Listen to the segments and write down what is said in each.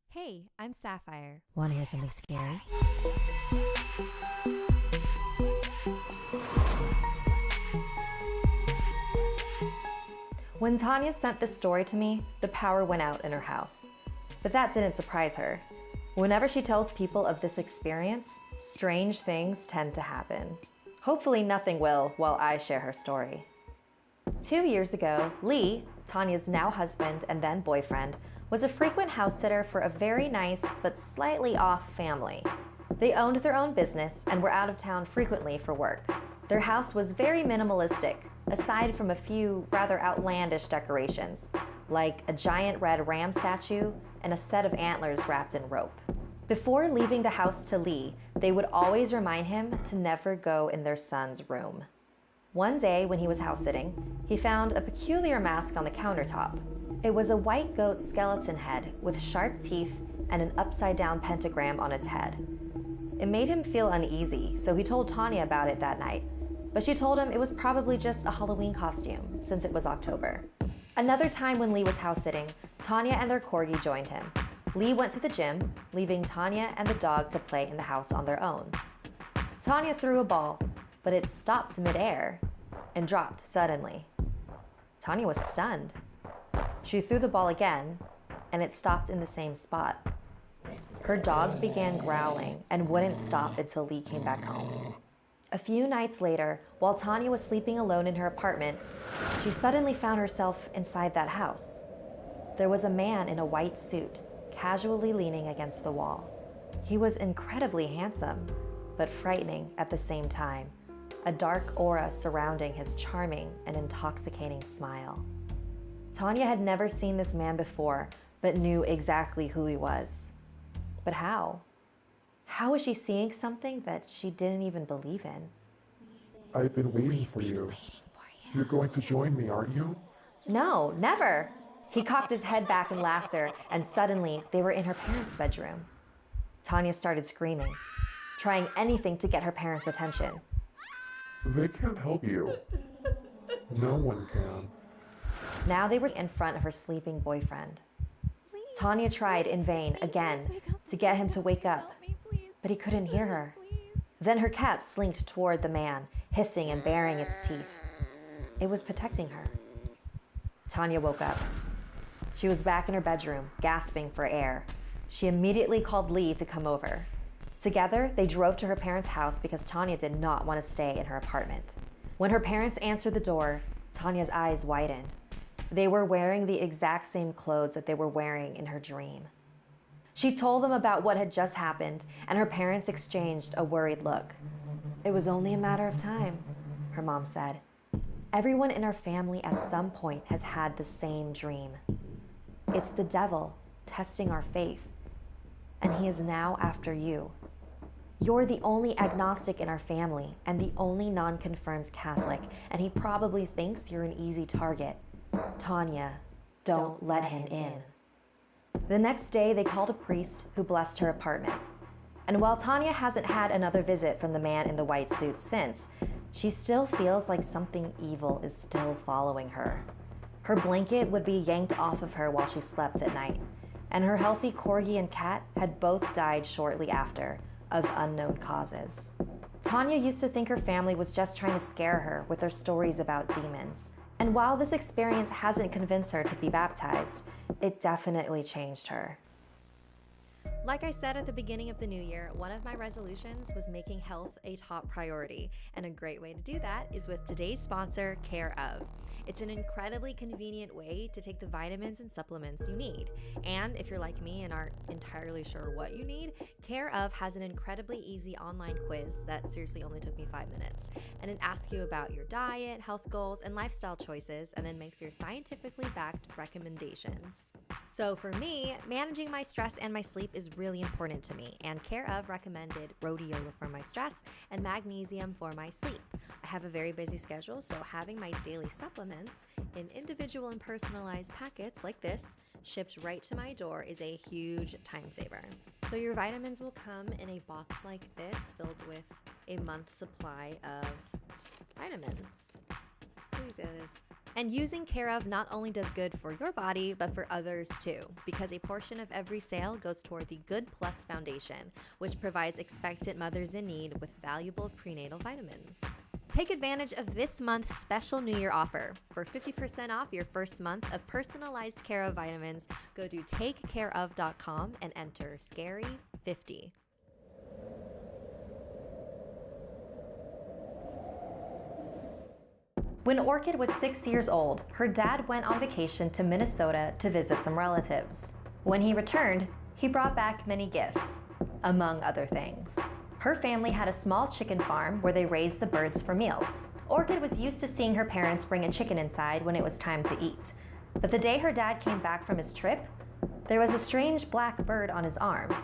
Hey, I'm Sapphire. Want to hear something scary? When Tanya sent this story to me, the power went out in her house. But that didn't surprise her. Whenever she tells people of this experience, strange things tend to happen. Hopefully nothing will while I share her story. 2 years ago, Lee, Tanya's now husband and then boyfriend, was a frequent house sitter for a very nice but slightly off family. They owned their own business and were out of town frequently for work. Their house was very minimalistic, aside from a few rather outlandish decorations, like a giant red ram statue and a set of antlers wrapped in rope. Before leaving the house to Lee, they would always remind him to never go in their son's room. One day when he was house sitting, he found a peculiar mask on the countertop. It was a white goat skeleton head with sharp teeth and an upside-down pentagram on its head. It made him feel uneasy, so he told Tanya about it that night, but she told him it was probably just a Halloween costume since it was October. Another time when Lee was house sitting, Tanya and their corgi joined him. Lee went to the gym, leaving Tanya and the dog to play in the house on their own. Tanya threw a ball, but it stopped midair and dropped suddenly. Tanya was stunned. She threw the ball again, and it stopped in the same spot. Her dog began growling and wouldn't stop until Lee came back home. A few nights later, while Tanya was sleeping alone in her apartment, she suddenly found herself inside that house. There was a man in a white suit, casually leaning against the wall. He was incredibly handsome, but frightening at the same time, a dark aura surrounding his charming and intoxicating smile. Tanya had never seen this man before, but knew exactly who he was. But how? How was she seeing something that she didn't even believe in? I've been waiting for you. You're going to join me, aren't you? No, never! He cocked his head back in laughter, and suddenly they were in her parents' bedroom. Tanya started screaming, trying anything to get her parents' attention. They can't help you. No one can. Now they were in front of her sleeping boyfriend. Tanya tried in vain again to get him to wake up, but he couldn't hear her. Then her cat slinked toward the man, hissing and baring its teeth. It was protecting her. Tanya woke up. She was back in her bedroom, gasping for air. She immediately called Lee to come over. Together, they drove to her parents' house because Tanya did not want to stay in her apartment. When her parents answered the door, Tanya's eyes widened. They were wearing the exact same clothes that they were wearing in her dream. She told them about what had just happened, and her parents exchanged a worried look. It was only a matter of time, her mom said. Everyone in our family at some point has had the same dream. It's the devil testing our faith, and he is now after you. You're the only agnostic in our family and the only non-confirmed Catholic, and he probably thinks you're an easy target. Tanya, don't let him in. The next day, they called a priest who blessed her apartment. And while Tanya hasn't had another visit from the man in the white suit since, she still feels like something evil is still following her. Her blanket would be yanked off of her while she slept at night, and her healthy corgi and cat had both died shortly after, of unknown causes. Tanya used to think her family was just trying to scare her with their stories about demons. And while this experience hasn't convinced her to be baptized, it definitely changed her. Like I said at the beginning of the new year, one of my resolutions was making health a top priority, and a great way to do that is with today's sponsor, Care Of. It's an incredibly convenient way to take the vitamins and supplements you need. And if you're like me and aren't entirely sure what you need, Care Of has an incredibly easy online quiz that seriously only took me 5 minutes. And it asks you about your diet, health goals, and lifestyle choices, and then makes your scientifically backed recommendations. So for me, managing my stress and my sleep is really important to me, and Care Of recommended rhodiola for my stress and magnesium for my sleep. I have a very busy schedule, so having my daily supplements in individual and personalized packets like this shipped right to my door is a huge time saver. So your vitamins will come in a box like this filled with a month's supply of vitamins. Please, it is. And using Care of not only does good for your body, but for others too, because a portion of every sale goes toward the Good Plus Foundation, which provides expectant mothers in need with valuable prenatal vitamins. Take advantage of this month's special New Year offer. For 50% off your first month of personalized Care of vitamins, go to takecareof.com and enter SCARY50. When Orchid was 6 years old, her dad went on vacation to Minnesota to visit some relatives. When he returned, he brought back many gifts, among other things. Her family had a small chicken farm where they raised the birds for meals. Orchid was used to seeing her parents bring a chicken inside when it was time to eat. But the day her dad came back from his trip, there was a strange black bird on his arm.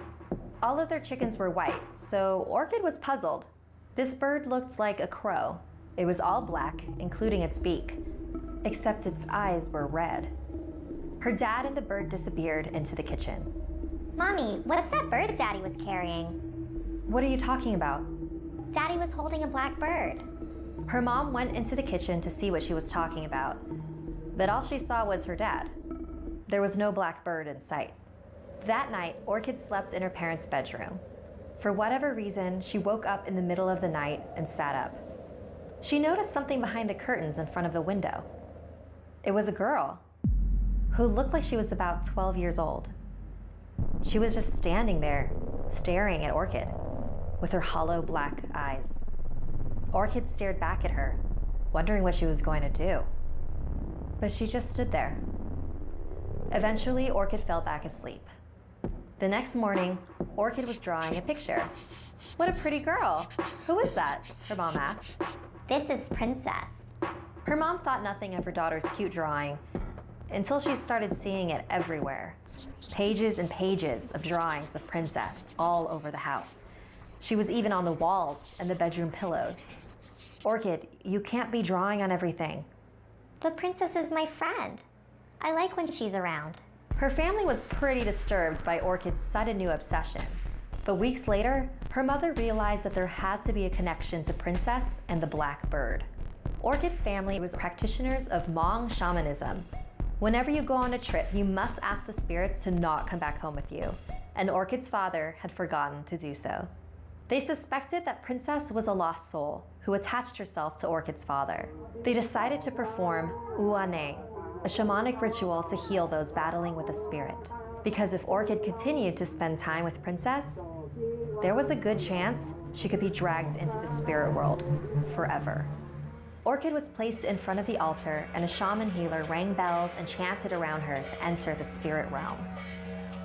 All of their chickens were white, so Orchid was puzzled. This bird looked like a crow. It was all black, including its beak, except its eyes were red. Her dad and the bird disappeared into the kitchen. Mommy, what's that bird Daddy was carrying? What are you talking about? Daddy was holding a black bird. Her mom went into the kitchen to see what she was talking about, but all she saw was her dad. There was no black bird in sight. That night, Orchid slept in her parents' bedroom. For whatever reason, she woke up in the middle of the night and sat up. She noticed something behind the curtains in front of the window. It was a girl who looked like she was about 12 years old. She was just standing there, staring at Orchid with her hollow black eyes. Orchid stared back at her, wondering what she was going to do. But she just stood there. Eventually, Orchid fell back asleep. The next morning, Orchid was drawing a picture. "What a pretty girl. Who is that?" her mom asked. This is Princess. Her mom thought nothing of her daughter's cute drawing until she started seeing it everywhere. Pages and pages of drawings of Princess all over the house. She was even on the walls and the bedroom pillows. "Orchid, you can't be drawing on everything." But Princess is my friend. I like when she's around. Her family was pretty disturbed by Orchid's sudden new obsession. But weeks later, her mother realized that there had to be a connection to Princess and the black bird. Orchid's family was practitioners of Hmong shamanism. Whenever you go on a trip, you must ask the spirits to not come back home with you, and Orchid's father had forgotten to do so. They suspected that Princess was a lost soul who attached herself to Orchid's father. They decided to perform uane, a shamanic ritual to heal those battling with the spirit. Because if Orchid continued to spend time with Princess, there was a good chance she could be dragged into the spirit world forever. Orchid was placed in front of the altar, and a shaman healer rang bells and chanted around her to enter the spirit realm.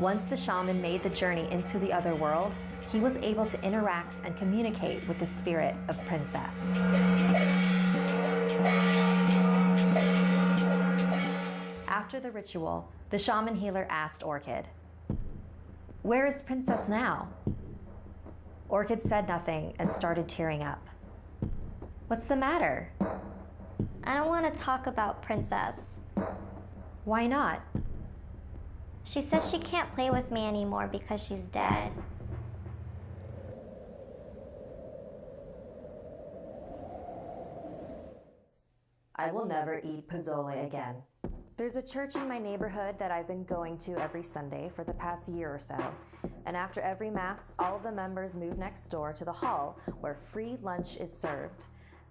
Once the shaman made the journey into the other world, he was able to interact and communicate with the spirit of Princess. After the ritual, the shaman healer asked Orchid, "Where is Princess now?" Orchid said nothing and started tearing up. "What's the matter?" I don't want to talk about Princess. "Why not?" She says she can't play with me anymore because she's dead. I will never eat pozole again. There's a church in my neighborhood that I've been going to every Sunday for the past year or so. And after every Mass, all of the members move next door to the hall where free lunch is served.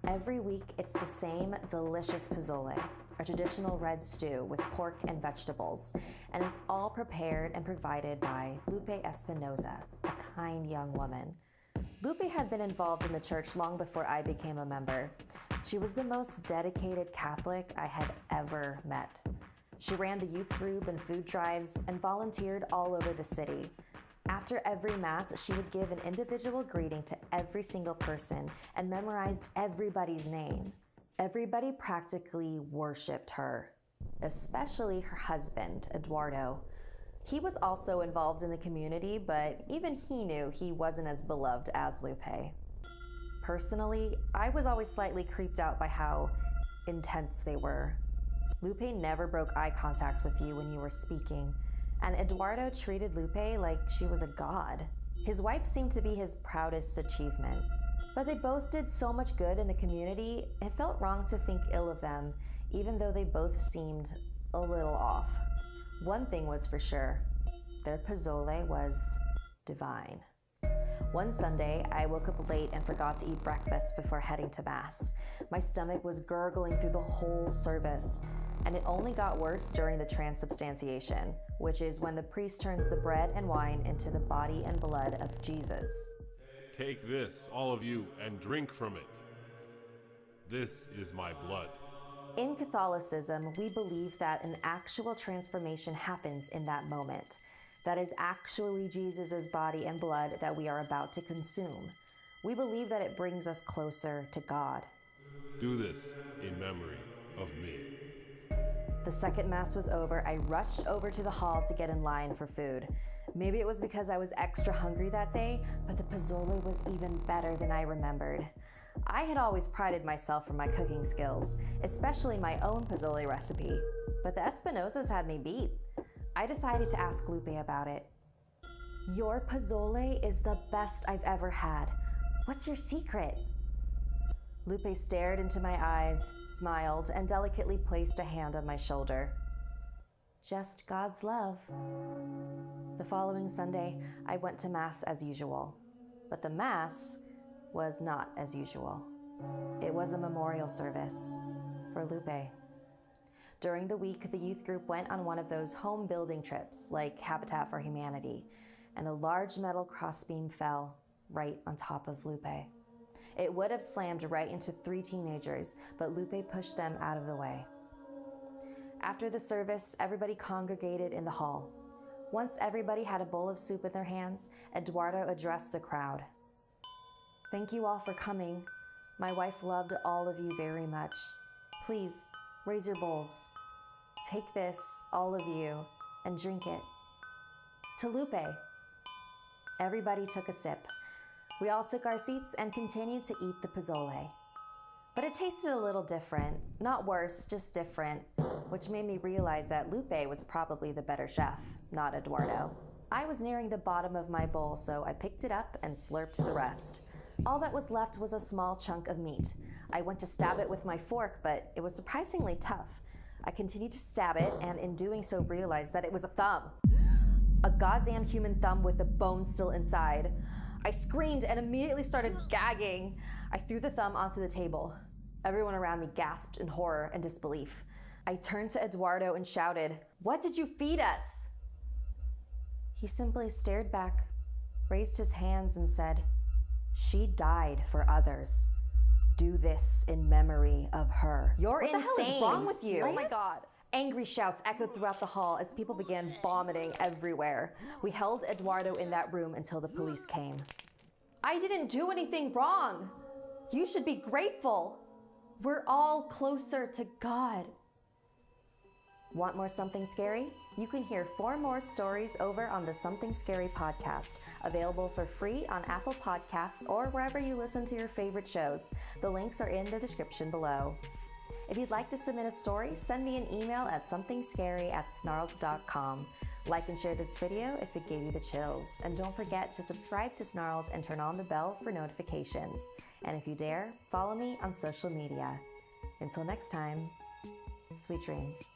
Every week, it's the same delicious pozole, a traditional red stew with pork and vegetables. And it's all prepared and provided by Lupe Espinoza, a kind young woman. Lupe had been involved in the church long before I became a member. She was the most dedicated Catholic I had ever met. She ran the youth group and food drives and volunteered all over the city. After every Mass, she would give an individual greeting to every single person and memorized everybody's name. Everybody practically worshipped her, especially her husband, Eduardo. He was also involved in the community, but even he knew he wasn't as beloved as Lupe. Personally, I was always slightly creeped out by how intense they were. Lupe never broke eye contact with you when you were speaking, and Eduardo treated Lupe like she was a god. His wife seemed to be his proudest achievement, But they both did so much good in the community, it felt wrong to think ill of them, even though they both seemed a little off. One thing was for sure, their pozole was divine. One Sunday, I woke up late and forgot to eat breakfast before heading to Mass. My stomach was gurgling through the whole service, and it only got worse during the transubstantiation, which is when the priest turns the bread and wine into the body and blood of Jesus. Take this, all of you, and drink from it. This is my blood. In Catholicism, we believe that an actual transformation happens in that moment. That is actually Jesus' body and blood that we are about to consume. We believe that it brings us closer to God. Do this in memory of me. The second Mass was over, I rushed over to the hall to get in line for food. Maybe it was because I was extra hungry that day, but the pozole was even better than I remembered. I had always prided myself for my cooking skills, especially my own pozole recipe, but the Espinosas had me beat. I decided to ask Lupe about it. Your pozole is the best I've ever had. What's your secret? Lupe stared into my eyes, smiled, and delicately placed a hand on my shoulder. Just God's love. The following Sunday, I went to Mass as usual, but the Mass was not as usual. It was a memorial service for Lupe. During the week, the youth group went on one of those home building trips, like Habitat for Humanity, and a large metal crossbeam fell right on top of Lupe. It would have slammed right into 3 teenagers, but Lupe pushed them out of the way. After the service, everybody congregated in the hall. Once everybody had a bowl of soup in their hands, Eduardo addressed the crowd. Thank you all for coming. My wife loved all of you very much. Please, raise your bowls. Take this, all of you, and drink it. To Lupe. Everybody took a sip. We all took our seats and continued to eat the pozole. But it tasted a little different. Not worse, just different, which made me realize that Lupe was probably the better chef, not Eduardo. I was nearing the bottom of my bowl, so I picked it up and slurped the rest. All that was left was a small chunk of meat. I went to stab it with my fork, but it was surprisingly tough. I continued to stab it, and in doing so realized that it was a thumb. A goddamn human thumb with the bone still inside. I screamed and immediately started gagging. I threw the thumb onto the table. Everyone around me gasped in horror and disbelief. I turned to Eduardo and shouted, "What did you feed us?" He simply stared back, raised his hands and said, "She died for others. Do this in memory of her." You're insane. What the hell is wrong with you? Oh my God. Angry shouts echoed throughout the hall as people began vomiting everywhere. We held Eduardo in that room until the police came. I didn't do anything wrong. You should be grateful. We're all closer to God. Want more Something Scary? You can hear 4 more stories over on the Something Scary podcast, available for free on Apple Podcasts or wherever you listen to your favorite shows. The links are in the description below. If you'd like to submit a story, send me an email at somethingscary@snarled.com. Like and share this video if it gave you the chills. And don't forget to subscribe to Snarled and turn on the bell for notifications. And if you dare, follow me on social media. Until next time, sweet dreams.